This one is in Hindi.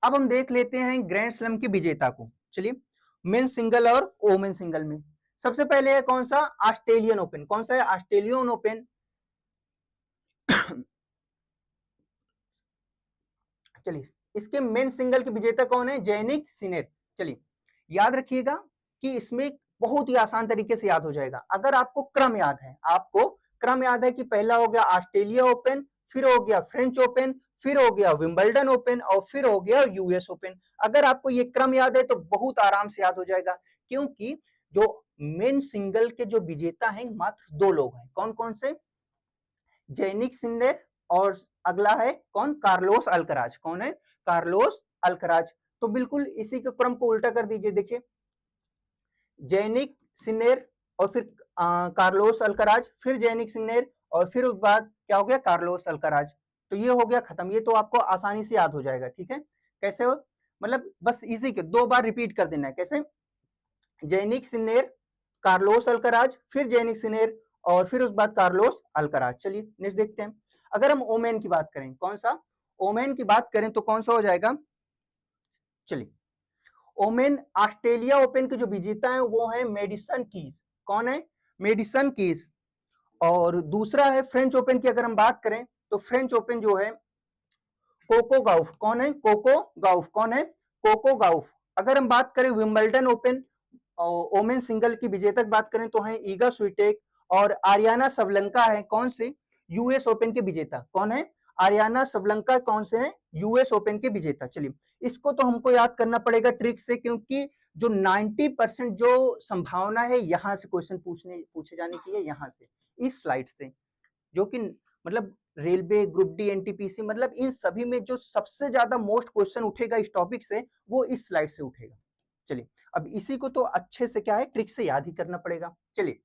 अब हम देख लेते हैं ग्रैंड स्लैम के विजेता को। चलिए, मेन सिंगल और वोमेन सिंगल में सबसे पहले है कौन सा? Australian open. कौन सा है? Australian open. चलिए, इसके मेन सिंगल के विजेता कौन है? जैनिक सिनेर। चलिए, याद रखिएगा कि इसमें बहुत ही आसान तरीके से याद हो जाएगा अगर आपको क्रम याद है। आपको क्रम याद है कि पहला हो गया ऑस्ट्रेलिया ओपन, फिर हो गया फ्रेंच ओपन, फिर हो गया विंबलडन ओपन और फिर हो गया यूएस ओपन। अगर आपको ये क्रम याद है तो बहुत आराम से याद हो जाएगा, क्योंकि जो मेन सिंगल के जो विजेता हैं मात्र दो लोग हैं। कौन कौन से? जैनिक सिन्नर और अगला है कौन? Carlos Alcaraz. कौन है? Carlos Alcaraz. तो बिल्कुल इसी के क्रम को उल्टा कर दीजिए। देखिए, जैनिक सिन्नेर और फिर कार्लोस अल्कराज, फिर जैनिक सिन्नेर और फिर उसके बाद क्या हो गया? Carlos Alcaraz. तो ये हो गया खत्म। ये तो आपको आसानी से याद हो जाएगा। ठीक है, कैसे हो? मतलब बस इसी के दो बार रिपीट कर देना है। कैसे? जैनिक सिन्नेर, कार्लोस अल्कराज, फिर जैनिक सिन्नेर और फिर उसके बाद कार्लोस अल्कराज। चलिए नेक्स्ट देखते हैं। अगर हम ओमेन की बात करें, कौन सा? ओमेन की बात करें तो कौन सा हो जाएगा? चलिए, ओमेन ऑस्ट्रेलिया ओपन के जो विजेता हैं वो है मेडिसन कीज। कौन है? Medicine keys. और दूसरा है फ्रेंच ओपन की अगर हम बात करें तो फ्रेंच ओपन जो है कोको गाउफ। कौन है? कोको गाउफ। कौन है? कोको गाउफ। अगर हम बात करें विंबलडन ओपन ओमेन सिंगल की विजेता की बात करें तो है ईगा स्विटेक और आरियाना सबलंका है। कौन से? यूएस ओपन के विजेता। कौन है? आरियाना सबलंका कौन से हैं? यूएस ओपन के विजेता। चलिए, इसको तो हमको याद करना पड़ेगा ट्रिक से, क्योंकि जो 90% जो संभावना है यहां से क्वेश्चन पूछे जाने की है, यहां से इस स्लाइड से, जो कि मतलब रेलवे ग्रुप डी एनटीपीसी मतलब इन सभी में जो सबसे ज्यादा मोस्ट क्वेश्चन उठेगा इस टॉपिक से वो इस स्लाइड से उठेगा। चलिए, अब इसी को तो अच्छे से क्या है ट्रिक से याद ही करना पड़ेगा। चलिए,